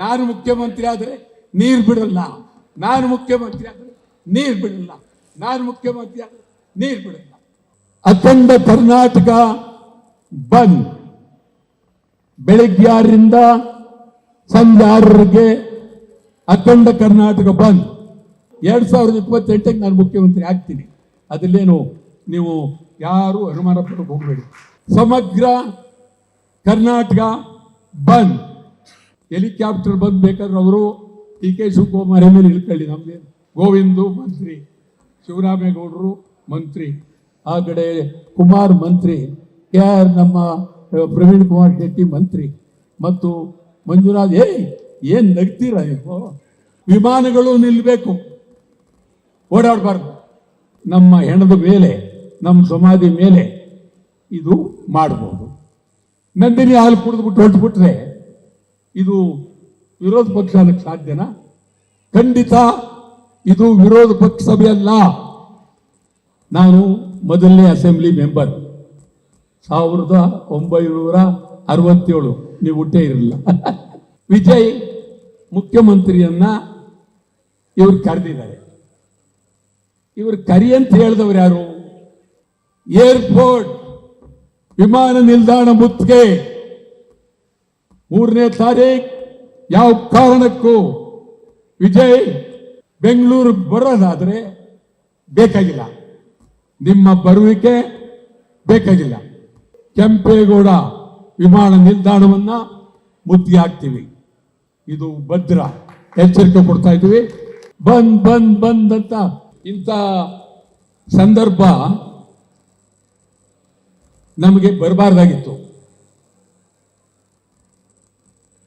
ನಾನು ಮುಖ್ಯಮಂತ್ರಿ ಆದರೆ ನೀರು ಬಿಡಲ್ಲ, ನಾನು ಮುಖ್ಯಮಂತ್ರಿ ಆದರೆ ನೀರು ಬಿಡಲ್ಲ, ನಾನು ಮುಖ್ಯಮಂತ್ರಿ ಆದರೆ ನೀರು ಬಿಡಲ್ಲ. ಅಖಂಡ ಕರ್ನಾಟಕ ಬಂದ್, ಬೆಳಿಗ್ಗೆ 6ರಿಂದ ಸಂಜೆ 6ರವರೆಗೆ ಅಖಂಡ ಕರ್ನಾಟಕ ಬಂದ್. 2028ಕ್ಕೆ ನಾನು ಮುಖ್ಯಮಂತ್ರಿ ಆಗ್ತೀನಿ, ಅದರಲ್ಲೇನು ನೀವು ಯಾರು ಅನುಮಾನ ಪಡೋಕೆ ಹೋಗಬೇಡಿ. ಸಮಗ್ರ ಕರ್ನಾಟಕ ಬಂದ್. ಹೆಲಿಕಾಪ್ಟರ್ ಬಂದ್ ಬೇಕಾದ್ರೆ ಅವರು ಡಿ ಕೆ ಶಿವಕುಮಾರ್ ಮೇಲೆ ಇಳ್ಕೊಳ್ಳಿ, ನಮ್ಗೆ ಗೋವಿಂದು ಮಂತ್ರಿ, ಶಿವರಾಮೇಗೌಡರು ಮಂತ್ರಿ, ಆ ಕಡೆ ಕುಮಾರ್ ಮಂತ್ರಿ, ನಮ್ಮ ಪ್ರವೀಣ್ ಕುಮಾರ್ ಶೆಟ್ಟಿ ಮಂತ್ರಿ ಮತ್ತು ಮಂಜುನಾಥ್. ಏನ್ ನಗ್ತೀರ ನೀವು? ವಿಮಾನಗಳು ನಿಲ್ಲಬೇಕು, ಓಡಾಡಬಾರ್ದು. ನಮ್ಮ ಹೆಣದ ಮೇಲೆ, ನಮ್ಮ ಸಮಾಧಿ ಮೇಲೆ ಇದು ಮಾಡಬಹುದು. ನಂದಿನಿ ಹಾಲು ಕುಡಿದ್ಬಿಟ್ಟು ಹೊರಟುಬಿಟ್ರೆ ಇದು ವಿರೋಧ ಪಕ್ಷ ಅನ್ನಕ್ಕೆ ಸಾಧ್ಯನಾ? ಖಂಡಿತ ಇದು ವಿರೋಧ ಪಕ್ಷ ಸಭೆ ಅಲ್ಲ. ನಾನು ಮೊದಲನೇ ಅಸೆಂಬ್ಲಿ ಮೆಂಬರ್ 1967, ನೀವು ಹುಟ್ಟೇ ಇರಲಿಲ್ಲ. ವಿಜಯ್ ಮುಖ್ಯಮಂತ್ರಿಯನ್ನ ಇವ್ರು ಕರೆದಿದ್ದಾರೆ. ಇವರು ಕರಿ ಅಂತ ಹೇಳಿದವರು ಯಾರು? ಏರ್ಪೋರ್ಟ್, ವಿಮಾನ ನಿಲ್ದಾಣ ಮುತ್ತಿಗೆ 3ನೇ ತಾರೀಕು ಯಾವ ಕಾರಣಕ್ಕೂ ವಿಜಯ್ ಬೆಂಗಳೂರು ಬರೋದಾದ್ರೆ ಬೇಕಾಗಿಲ್ಲ, ನಿಮ್ಮ ಬರುವಿಕೆ ಬೇಕಾಗಿಲ್ಲ. ಕೆಂಪೇಗೌಡ ವಿಮಾನ ನಿಲ್ದಾಣವನ್ನ ಮುತ್ತಿಗೆ ಹಾಕ್ತೀವಿ, ಇದು ಭದ್ರ ಎಚ್ಚರಿಕೆ ಕೊಡ್ತಾ ಇದ್ದೀವಿ. ಬಂದ್ ಬಂದ್ ಬಂದ್ ಅಂತ ಇಂಥ ಸಂದರ್ಭ ನಮಗೆ ಬರಬಾರ್ದಾಗಿತ್ತು.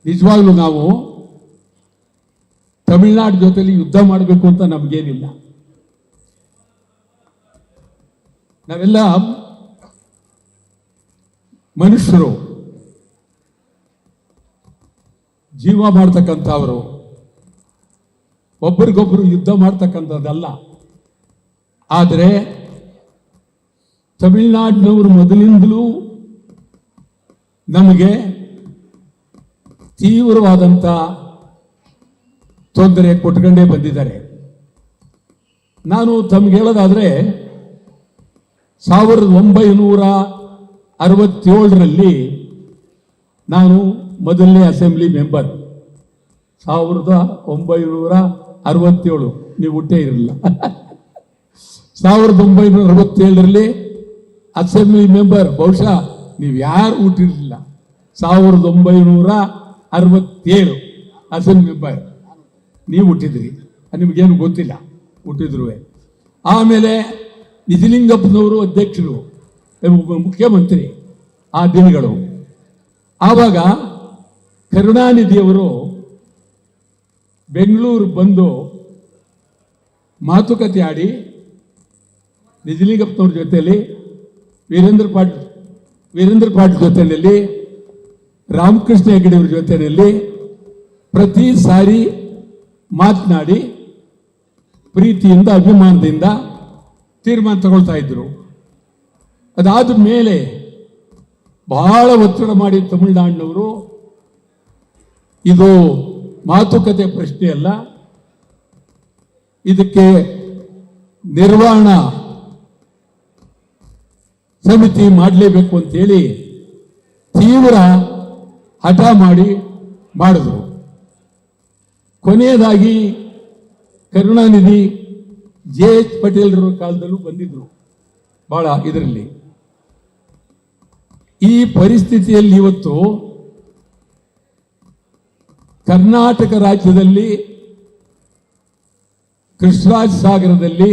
ನಿಜವಾಗ್ಲೂ ನಾವು ತಮಿಳುನಾಡು ಜೊತೆಲಿ ಯುದ್ಧ ಮಾಡಬೇಕು ಅಂತ ನಮಗೇನಿಲ್ಲ. ನಾವೆಲ್ಲ ಮನುಷ್ಯರು, ಜೀವ ಮಾಡ್ತಕ್ಕಂಥವರು, ಒಬ್ಬರಿಗೊಬ್ಬರು ಯುದ್ಧ ಮಾಡ್ತಕ್ಕಂಥದ್ದಲ್ಲ. ಆದರೆ ತಮಿಳುನಾಡಿನವರು ಮೊದಲಿಂದಲೂ ನಮಗೆ ತೀವ್ರವಾದಂಥ ತೊಂದರೆ ಕೊಟ್ಕೊಂಡೇ ಬಂದಿದ್ದಾರೆ. ನಾನು ತಮ್ಗೆ ಹೇಳೋದಾದ್ರೆ 1967ರಲ್ಲಿ ನಾನು ಮೊದಲನೇ ಅಸೆಂಬ್ಲಿ ಮೆಂಬರ್. 1967, ನೀವು ಹುಟ್ಟೇ ಇರಲಿಲ್ಲ. 1967ರಲ್ಲಿ ಅಸೆಂಬ್ಲಿ ಮೆಂಬರ್, ಬಹುಶಃ ನೀವು ಯಾರು ಹುಟ್ಟಿರಲಿಲ್ಲ. 1967 ಅಸೆಂಬ್ಲಿ ಮೆಂಬರ್ ನೀವು ಹುಟ್ಟಿದ್ರಿ, ನಿಮಗೇನು ಗೊತ್ತಿಲ್ಲ ಹುಟ್ಟಿದ್ರು. ಆಮೇಲೆ ನಿಜಲಿಂಗಪ್ಪನವರು ಅಧ್ಯಕ್ಷರು, ಮುಖ್ಯಮಂತ್ರಿ ಆ ದಿನಗಳು. ಆವಾಗ ಕರುಣಾನಿಧಿಯವರು ಬೆಂಗಳೂರು ಬಂದು ಮಾತುಕತೆ ಆಡಿ ನಿಜಲಿಂಗಪ್ಪನವ್ರ ಜೊತೆಯಲ್ಲಿ, ವೀರೇಂದ್ರ ಪಾಟೀಲ್ ಜೊತೆಯಲ್ಲಿ, ರಾಮಕೃಷ್ಣ ಹೆಗಡೆಯವ್ರ ಜೊತೆಯಲ್ಲಿ ಪ್ರತಿ ಸಾರಿ ಮಾತನಾಡಿ ಪ್ರೀತಿಯಿಂದ, ಅಭಿಮಾನದಿಂದ ತೀರ್ಮಾನ ತಗೊಳ್ತಾ ಇದ್ರು. ಅದಾದ ಮೇಲೆ ಬಹಳ ಒತ್ತಡ ಮಾಡಿ ತಮಿಳುನಾಡಿನವರು, ಇದು ಮಾತುಕತೆ ಪ್ರಶ್ನೆ ಅಲ್ಲ, ಇದಕ್ಕೆ ನಿರ್ವಹಣಾ ಸಮಿತಿ ಮಾಡಲೇಬೇಕು ಅಂತೇಳಿ ತೀವ್ರ ಹಠ ಮಾಡಿದ್ರು. ಕೊನೆಯದಾಗಿ ಕರುಣಾನಿಧಿ ಜೆ.ಎಚ್. ಪಟೇಲ್ರ ಕಾಲದಲ್ಲೂ ಬಂದಿದ್ರು ಬಹಳ ಇದರಲ್ಲಿ. ಈ ಪರಿಸ್ಥಿತಿಯಲ್ಲಿ ಇವತ್ತು ಕರ್ನಾಟಕ ರಾಜ್ಯದಲ್ಲಿ ಕೃಷ್ಣರಾಜ ಸಾಗರದಲ್ಲಿ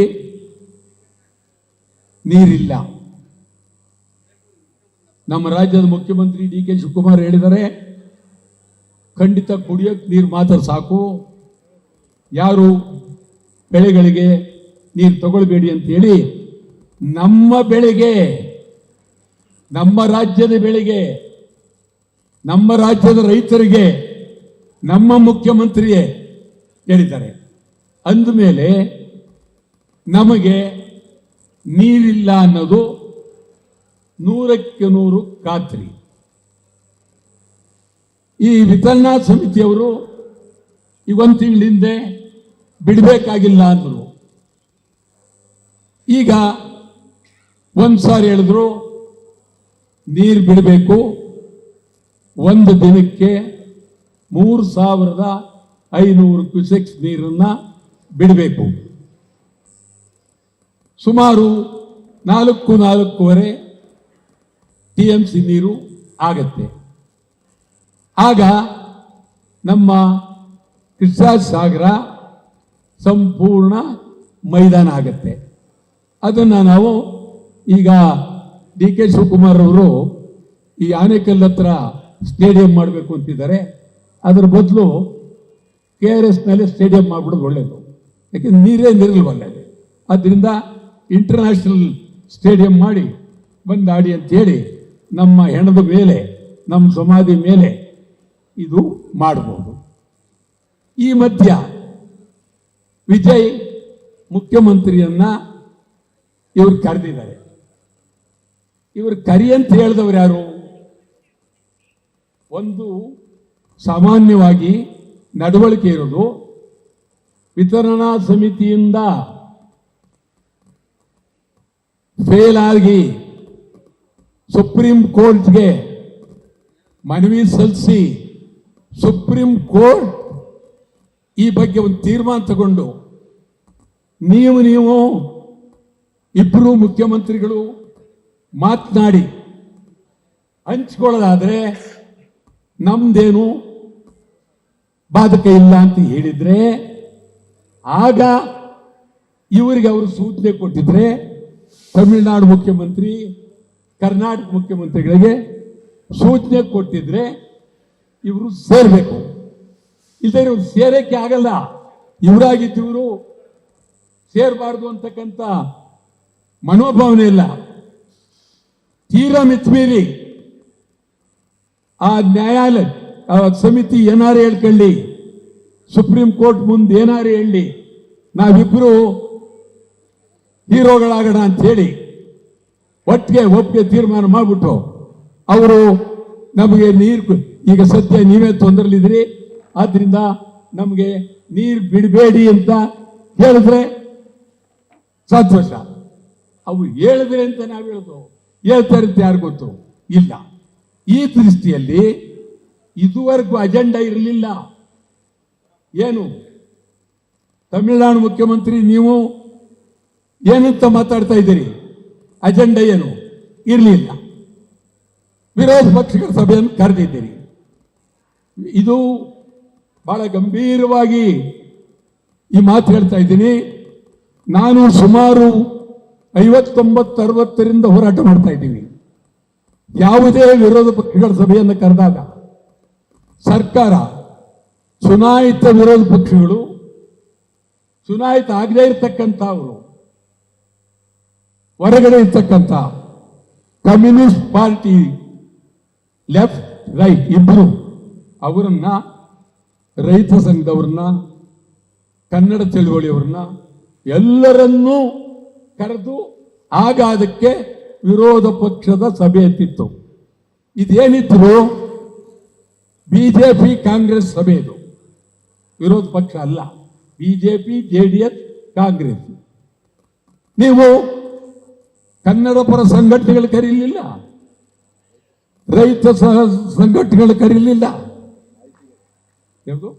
ನೀರಿಲ್ಲ. ನಮ್ಮ ರಾಜ್ಯದ ಮುಖ್ಯಮಂತ್ರಿ ಡಿ ಕೆ ಶಿವಕುಮಾರ್ ಹೇಳಿದ್ದಾರೆ, ಖಂಡಿತ ಕುಡಿಯೋಕೆ ನೀರು ಮಾತ್ರ ಸಾಕು, ಯಾರು ಬೆಳೆಗಳಿಗೆ ನೀರು ತಗೊಳ್ಬೇಡಿ ಅಂತ ಹೇಳಿ ನಮ್ಮ ಬೆಳೆಗೆ, ನಮ್ಮ ರಾಜ್ಯದ ಬೆಳೆಗೆ, ನಮ್ಮ ರಾಜ್ಯದ ರೈತರಿಗೆ ನಮ್ಮ ಮುಖ್ಯಮಂತ್ರಿಯೇ ಹೇಳಿದ್ದಾರೆ. ಅಂದಮೇಲೆ ನಮಗೆ ನೀರಿಲ್ಲ ಅನ್ನೋದು 100% ಖಾತ್ರಿ. ಈ ವಿತರಣಾ ಸಮಿತಿಯವರು ಈಗ 1 ತಿಂಗಳ ಹಿಂದೆ ಬಿಡಬೇಕಾಗಿಲ್ಲ ಅಂದರು. ಈಗ ಒಂದ್ಸಾರಿ ಹೇಳಿದ್ರು ನೀರು ಬಿಡಬೇಕು, 1 ದಿನಕ್ಕೆ 3,500 ಕ್ಯೂಸೆಕ್ಸ್ ನೀರನ್ನ ಬಿಡಬೇಕು. ಸುಮಾರು 4.5 TMC ನೀರು ಆಗತ್ತೆ. ಆಗ ನಮ್ಮ ಕೃಷ್ಣಾ ಸಾಗರ ಸಂಪೂರ್ಣ ಮೈದಾನ ಆಗತ್ತೆ. ಅದನ್ನು ನಾವು ಈಗ ಡಿ ಕೆ ಶಿವಕುಮಾರ್ ಅವರು ಈ ಆನೇಕಲ್ ಹತ್ರ ಸ್ಟೇಡಿಯಂ ಮಾಡಬೇಕು ಅಂತಿದ್ದಾರೆ. ಅದರ ಬದಲು KRS ನಲ್ಲಿ ಸ್ಟೇಡಿಯಂ ಮಾಡ್ಬಿಡೋದು ಒಳ್ಳೆಯದು. ಯಾಕೆಂದ್ರೆ ನೀರೇ ನಿರಲ್ವಲ್ಲ ಅಲ್ಲಿ. ಆದ್ದರಿಂದ ಇಂಟರ್ನ್ಯಾಷನಲ್ ಸ್ಟೇಡಿಯಂ ಮಾಡಿ ಬಂದಾಡಿ ಅಂತೇಳಿ ನಮ್ಮ ಹೆಣದ ಮೇಲೆ, ನಮ್ಮ ಸಮಾಧಿ ಮೇಲೆ ಇದು ಮಾಡಬಹುದು. ಈ ಮಧ್ಯ ವಿಜಯ್ ಮುಖ್ಯಮಂತ್ರಿಯನ್ನ ಇವರು ಕರೆದಿದ್ದಾರೆ. ಇವರು ಕರಿ ಅಂತ ಹೇಳಿದವರು ಯಾರು? ಒಂದು ಸಾಮಾನ್ಯವಾಗಿ ನಡವಳಿಕೆ ಇರೋದು, ವಿತರಣಾ ಸಮಿತಿಯಿಂದ ಫೇಲ್ ಆಗಿ ಸುಪ್ರೀಂ ಕೋರ್ಟ್ಗೆ ಮನವಿ ಸಲ್ಲಿಸಿ ಸುಪ್ರೀಂ ಕೋರ್ಟ್ ಈ ಬಗ್ಗೆ ಒಂದು ತೀರ್ಮಾನ ತಗೊಂಡು ನೀವು ಇಬ್ಬರು ಮುಖ್ಯಮಂತ್ರಿಗಳು ಮಾತನಾಡಿ ಹಂಚ್ಕೊಳ್ಳೋದಾದ್ರೆ ನಮ್ದೇನು ಬಾಧಕ ಇಲ್ಲ ಅಂತ ಹೇಳಿದ್ರೆ, ಆಗ ಇವರಿಗೆ ಅವರು ಸೂಚನೆ ಕೊಟ್ಟಿದ್ರೆ ತಮಿಳುನಾಡು ಮುಖ್ಯಮಂತ್ರಿ, ಕರ್ನಾಟಕ ಮುಖ್ಯಮಂತ್ರಿಗಳಿಗೆ ಸೂಚನೆ ಕೊಟ್ಟಿದ್ರೆ ಇವರು ಸೇರ್ಬೇಕು. ಇಲ್ಲದೆ ಇವರು ಸೇರಕ್ಕೆ ಆಗಲ್ಲ. ಇವರಾಗಿದ್ದವರು ಸೇರಬಾರ್ದು ಅಂತಕ್ಕಂಥ ಮನೋಭಾವನೆ ಇಲ್ಲ. ತೀರಾ ಮಿತ್ಮೀರಿ ಆ ನ್ಯಾಯಾಲಯ ಆ ಸಮಿತಿ ಏನಾರು ಹೇಳ್ಕೊಳ್ಳಿ, ಸುಪ್ರೀಂ ಕೋರ್ಟ್ ಮುಂದೆ ಏನಾರು ಹೇಳಿ, ನಾವಿಬ್ರು ಹೀರೋಗಳಾಗೋಣ ಅಂತ ಹೇಳಿ ಒಟ್ಟಿಗೆ ತೀರ್ಮಾನ ಮಾಡಿಬಿಟ್ಟು ಅವರು ನಮಗೆ ನೀರು, ಈಗ ಸದ್ಯ ನೀವೇ ತೊಂದರೆಲಿದ್ದೀರಿ, ಆದ್ರಿಂದ ನಮಗೆ ನೀರು ಬಿಡಬೇಡಿ ಅಂತ ಹೇಳಿದ್ರೆ ಸಂತೋಷ. ಅವು ಹೇಳಿದ್ರೆ ಅಂತ ನಾವು ಹೇಳೋದು, ಹೇಳ್ತಾರೆ ಅಂತ ಯಾರು ಗೊತ್ತು ಇಲ್ಲ. ಈ ದೃಷ್ಟಿಯಲ್ಲಿ ಇದುವರೆಗೂ ಅಜೆಂಡಾ ಇರಲಿಲ್ಲ. ಏನು ತಮಿಳುನಾಡು ಮುಖ್ಯಮಂತ್ರಿ ನೀವು ಏನಂತ ಮಾತಾಡ್ತಾ ಇದ್ದೀರಿ? ಅಜೆಂಡಾ ಏನು ಇರಲಿಲ್ಲ. ವಿರೋಧ ಪಕ್ಷಗಳ ಸಭೆಯನ್ನು ಕರೆದಿದ್ದೀರಿ. ಇದು ಬಹಳ ಗಂಭೀರವಾಗಿ ಈ ಮಾತು ಹೇಳ್ತಾ ಇದ್ದೀನಿ. ನಾನು ಸುಮಾರು 59-60ರಿಂದ ಹೋರಾಟ ಮಾಡ್ತಾ ಇದ್ದೀವಿ. ಯಾವುದೇ ವಿರೋಧ ಪಕ್ಷಗಳ ಸಭೆಯನ್ನು ಕರೆದಾಗ ಸರ್ಕಾರ, ಚುನಾಯಿತ ವಿರೋಧ ಪಕ್ಷಗಳು, ಚುನಾಯಿತ ಆಗದೇ ಇರತಕ್ಕಂಥ ಅವರು, ಹೊರಗಡೆ ಇರ್ತಕ್ಕಂಥ ಕಮ್ಯುನಿಸ್ಟ್ ಪಾರ್ಟಿ ಲೆಫ್ಟ್ ರೈಟ್ ಇಬ್ಬರು ಅವರನ್ನ, ರೈತ ಸಂಘದವ್ರನ್ನ, ಕನ್ನಡ ಚಳವಳಿಯವ್ರನ್ನ ಎಲ್ಲರನ್ನೂ ಕರೆದು ಆಗ ಅದಕ್ಕೆ ವಿರೋಧ ಪಕ್ಷದ ಸಭೆ ಎತ್ತಿತ್ತು. ಇದೇನಿತ್ತು? ಬಿಜೆಪಿ ಕಾಂಗ್ರೆಸ್ ಸಭೆ. ಇದು ವಿರೋಧ ಪಕ್ಷ ಅಲ್ಲ. BJP, JDS, Congress. ನೀವು ಕನ್ನಡ ಪರ ಸಂಘಟನೆಗಳು ಕರೀಲಿಲ್ಲ, ರೈತ ಸಂಘಟನೆಗಳು ಕರೀಲಿಲ್ಲ. ಯಾವುದು